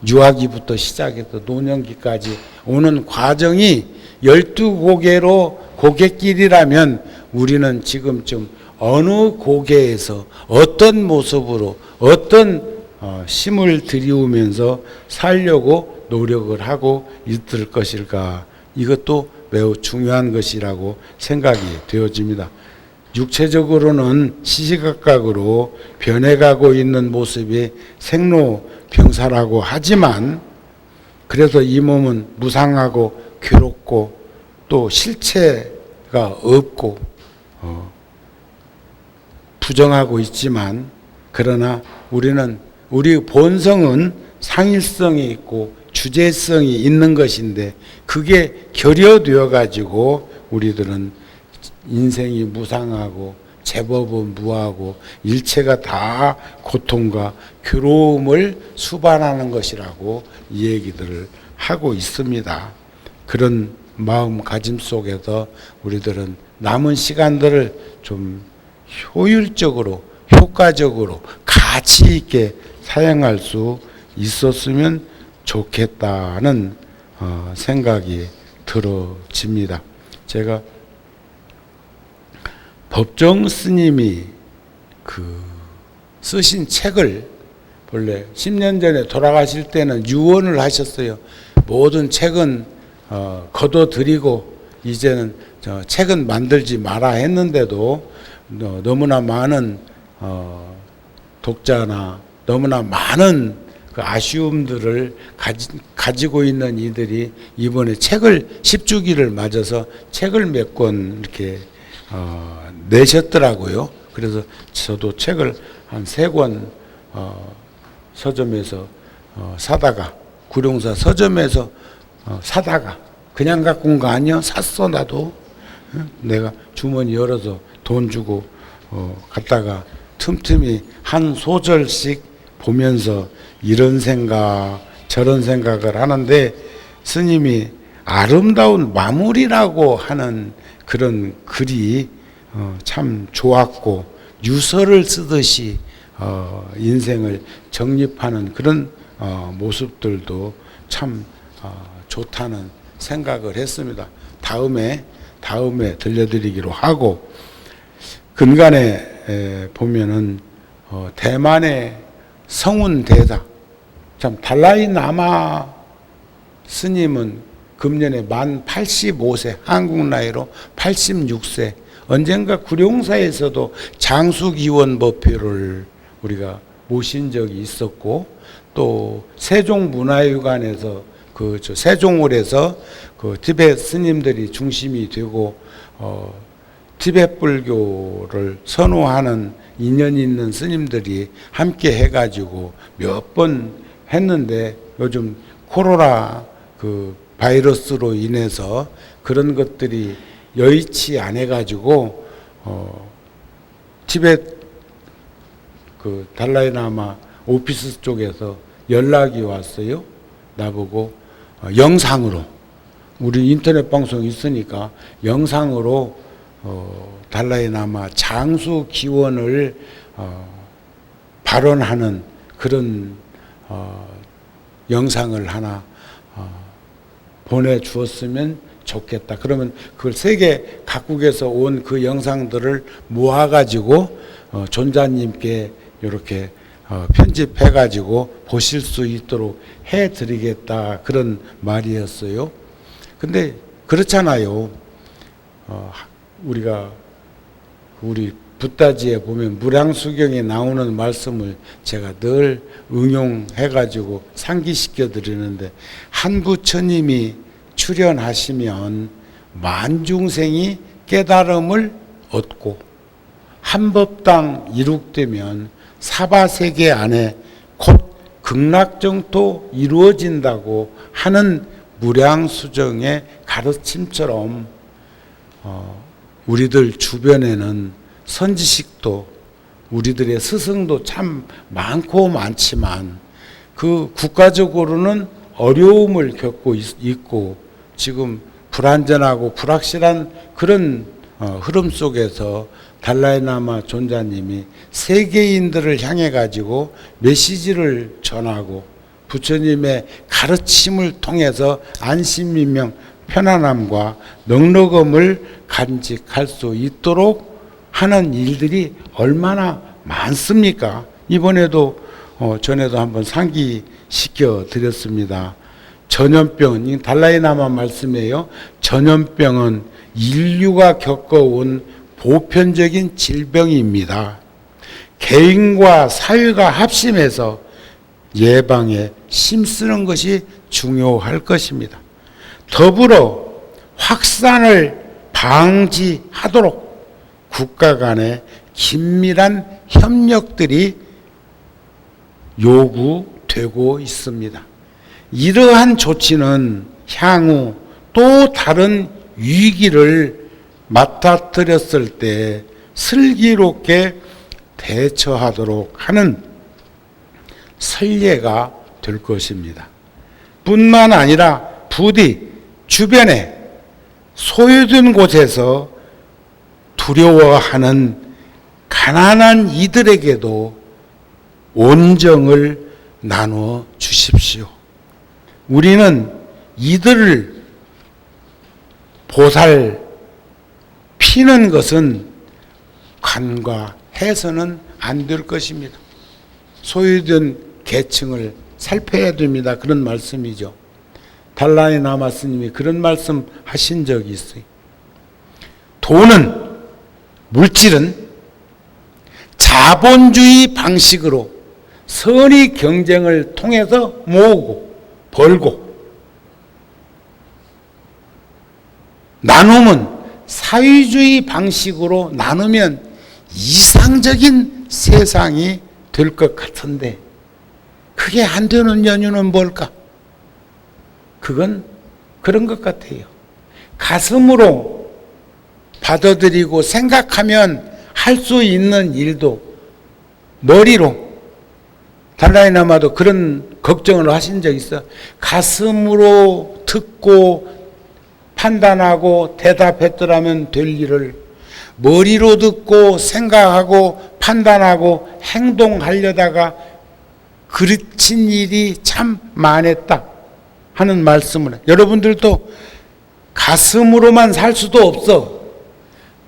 유아기부터 시작해서 노년기까지 오는 과정이 12고개로 고갯길이라면 우리는 지금쯤 어느 고개에서 어떤 모습으로 어떤 힘을 들이우면서 살려고 노력을 하고 있을 것일까? 이것도 매우 중요한 것이라고 생각이 되어집니다. 육체적으로는 시시각각으로 변해가고 있는 모습이 생로병사라고 하지만, 그래서 이 몸은 무상하고 괴롭고 또 실체가 없고 부정하고 있지만, 그러나 우리 본성은 상일성이 있고 주제성이 있는 것인데, 그게 결여되어 가지고 우리들은 인생이 무상하고 제법은 무하고 일체가 다 고통과 괴로움을 수반하는 것이라고 이 얘기들을 하고 있습니다. 그런 마음가짐 속에서 우리들은 남은 시간들을 좀 효율적으로, 효과적으로, 가치 있게 사용할 수 있었으면 좋겠다는 생각이 들어집니다. 제가 법정 스님이 쓰신 책을 본래 10년 전에 돌아가실 때는 유언을 하셨어요. 모든 책은 거둬들이고 이제는 책은 만들지 마라 했는데도 너무나 많은 독자나 너무나 많은 그 아쉬움들을 가지고 있는 이들이 이번에 책을 10주기를 맞아서 책을 몇 권 이렇게 내셨더라고요. 그래서 저도 책을 한 3권 서점에서 사다가, 구룡사 서점에서 사다가, 그냥 갖고 온 거 아니야? 샀어 나도. 내가 주머니 열어서 돈 주고 갔다가 틈틈이 한 소절씩 보면서 이런 생각 저런 생각을 하는데, 스님이 아름다운 마무리라고 하는 그런 글이 참 좋았고, 유서를 쓰듯이 인생을 정립하는 그런 모습들도 참 좋다는 생각을 했습니다. 다음에 들려드리기로 하고, 근간에 보면은 대만의 성운대사, 참 달라이 라마 스님은 금년에 만 85세, 한국 나이로 86세, 언젠가 구룡사에서도 장수기원법회를 우리가 모신 적이 있었고, 또 세종문화회관에서 세종홀에서 그 티베트 스님들이 중심이 되고 티베트 불교를 선호하는 인연 있는 스님들이 함께 해가지고 몇 번 했는데, 요즘 코로나 그 바이러스로 인해서 그런 것들이 여의치 않아가지고 티베트 그 달라이라마 오피스 쪽에서 연락이 왔어요. 나보고 영상으로, 우리 인터넷 방송 있으니까 영상으로 달라이라마 장수 기원을 발언하는 그런 영상을 하나 보내주었으면 좋겠다. 그러면 그걸 세계 각국에서 온 그 영상들을 모아가지고 존자님께 이렇게 편집해가지고 보실 수 있도록 해드리겠다, 그런 말이었어요. 근데 그렇잖아요. 우리 붓다지에 보면 무량수경에 나오는 말씀을 제가 늘 응용해가지고 상기시켜 드리는데, 한 부처님이 출현하시면 만중생이 깨달음을 얻고, 한 법당 이룩되면 사바세계 안에 곧 극락정토 이루어진다고 하는 무량수정의 가르침처럼 우리들 주변에는 선지식도, 우리들의 스승도 참 많고 많지만, 그 국가적으로는 어려움을 겪고 있고, 지금 불안전하고 불확실한 그런 흐름 속에서 달라이라마 존자님이 세계인들을 향해 가지고 메시지를 전하고, 부처님의 가르침을 통해서 안심민명 편안함과 넉넉함을 간직할 수 있도록 하는 일들이 얼마나 많습니까? 이번에도 전에도 한번 상기시켜 드렸습니다. 전염병, 달라이라마 말씀이에요. 전염병은 인류가 겪어온 보편적인 질병입니다. 개인과 사회가 합심해서 예방에 힘쓰는 것이 중요할 것입니다. 더불어 확산을 방지하도록 국가 간의 긴밀한 협력들이 요구되고 있습니다. 이러한 조치는 향후 또 다른 위기를 맞닥뜨렸을 때 슬기롭게 대처하도록 하는 선례가 될 것입니다. 뿐만 아니라 부디 주변에 소외된 곳에서 두려워하는 가난한 이들에게도 온정을 나누어 주십시오. 우리는 이들을 보살피는 것은 간과해서는 안 될 것입니다. 소외된 계층을 살펴야 됩니다. 그런 말씀이죠. 달라이라마 스님이 그런 말씀 하신 적이 있어요. 돈은, 물질은 자본주의 방식으로 선의 경쟁을 통해서 모으고 벌고, 나눔은 사회주의 방식으로 나누면 이상적인 세상이 될 것 같은데 그게 안 되는 연유는 뭘까? 그건 그런 것 같아요. 가슴으로 받아들이고 생각하면 할 수 있는 일도 머리로, 달라이라마도 그런 걱정을 하신 적 있어. 가슴으로 듣고 판단하고 대답했더라면 될 일을 머리로 듣고 생각하고 판단하고 행동하려다가 그르친 일이 참 많았다 하는 말씀을 해. 여러분들도 가슴으로만 살 수도 없어.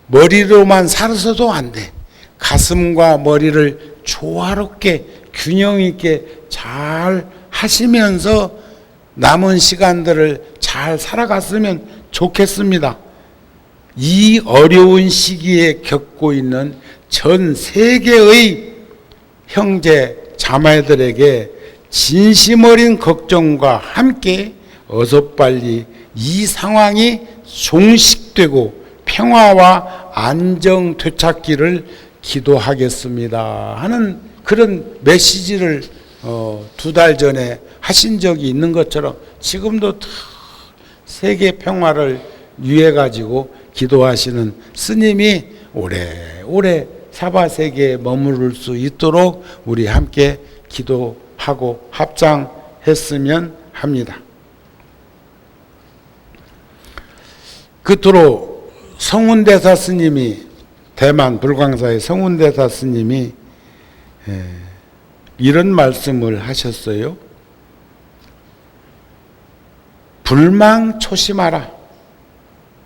머리로만 살아서도 안 돼. 가슴과 머리를 조화롭게 균형 있게 잘 하시면서 남은 시간들을 잘 살아갔으면 좋겠습니다. 이 어려운 시기에 겪고 있는 전 세계의 형제 자매들에게 진심 어린 걱정과 함께 어서 빨리 이 상황이 종식되고 평화와 안정 되찾기를 기도하겠습니다 하는 그런 메시지를 2달 전에 하신 적이 있는 것처럼 지금도 세계 평화를 위해 가지고 기도하시는 스님이 오래오래 사바세계에 머무를 수 있도록 우리 함께 기도하고 합장했으면 합니다. 끝으로 성운대사 스님이, 대만 불광사의 성운대사 스님이 이런 말씀을 하셨어요. 불망초심하라.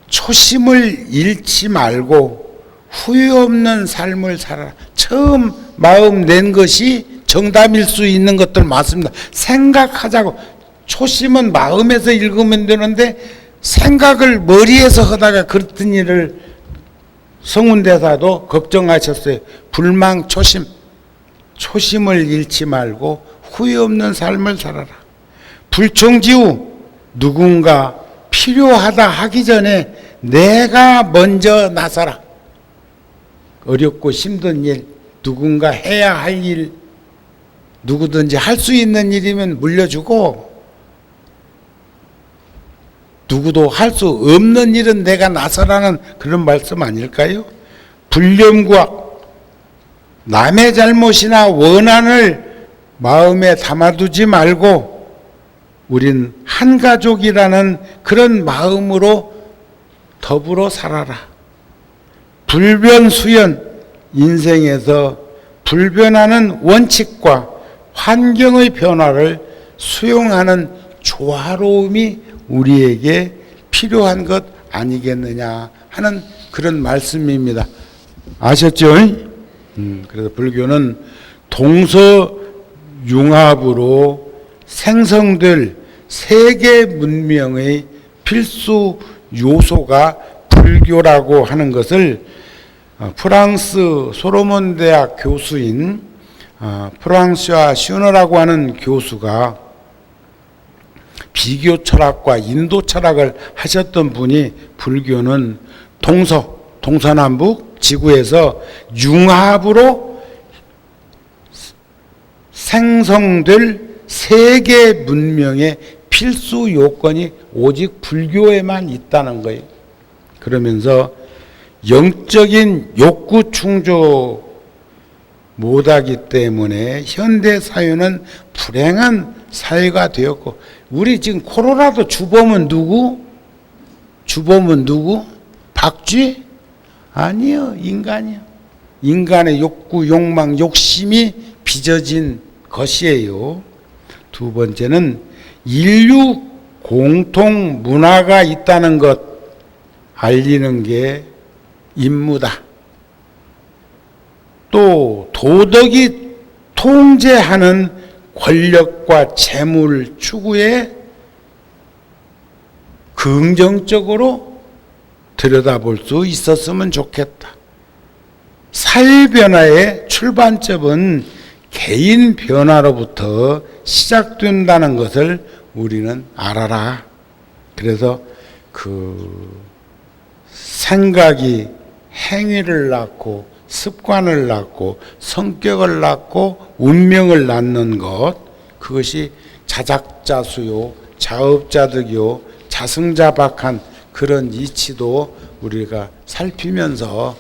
초심을 잃지 말고 후회 없는 삶을 살아라. 처음 마음 낸 것이 정답일 수 있는 것들 많습니다. 생각하자고. 초심은 마음에서 읽으면 되는데 생각을 머리에서 하다가 그랬던 일을 성운대사도 걱정하셨어요. 불망초심. 초심을 잃지 말고 후회 없는 삶을 살아라. 불청지후. 누군가 필요하다 하기 전에 내가 먼저 나서라. 어렵고 힘든 일, 누군가 해야 할 일, 누구든지 할 수 있는 일이면 물려주고, 누구도 할 수 없는 일은 내가 나서라는 그런 말씀 아닐까요? 불념과 남의 잘못이나 원한을 마음에 담아두지 말고 우린 한 가족이라는 그런 마음으로 더불어 살아라. 불변수연, 인생에서 불변하는 원칙과 환경의 변화를 수용하는 조화로움이 우리에게 필요한 것 아니겠느냐 하는 그런 말씀입니다. 아셨죠? 그래서 불교는 동서융합으로 생성될 세계 문명의 필수 요소가 불교라고 하는 것을 프랑스 소로몬 대학 교수인 프랑스와 슈너라고 하는 교수가 비교 철학과 인도 철학을 하셨던 분이 불교는 동서남북 지구에서 융합으로 생성될 세계 문명의 필수 요건이 오직 불교에만 있다는 거예요. 그러면서 영적인 욕구 충족 못하기 때문에 현대 사회는 불행한 사회가 되었고, 우리 지금 코로나도 주범은 누구? 박쥐? 아니요, 인간이요. 인간의 욕구, 욕망, 욕심이 빚어진 것이에요. 두 번째는 인류 공통 문화가 있다는 것 알리는 게 임무다. 또 도덕이 통제하는 권력과 재물 추구에 긍정적으로 들여다볼 수 있었으면 좋겠다. 사회 변화의 출발점은 개인 변화로부터 시작된다는 것을 우리는 알아라. 그래서 그 생각이 행위를 낳고 습관을 낳고 성격을 낳고 운명을 낳는 것, 그것이 자작자수요, 자업자득요, 자승자박한 그런 이치도 우리가 살피면서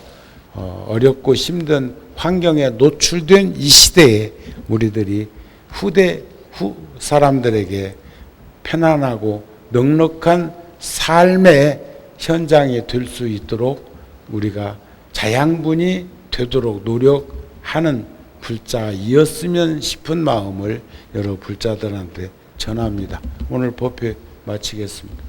어렵고 힘든 환경에 노출된 이 시대에 우리들이 후 사람들에게 편안하고 넉넉한 삶의 현장이 될 수 있도록 우리가 자양분이 되도록 노력하는 불자이었으면 싶은 마음을 여러 불자들한테 전합니다. 오늘 법회 마치겠습니다.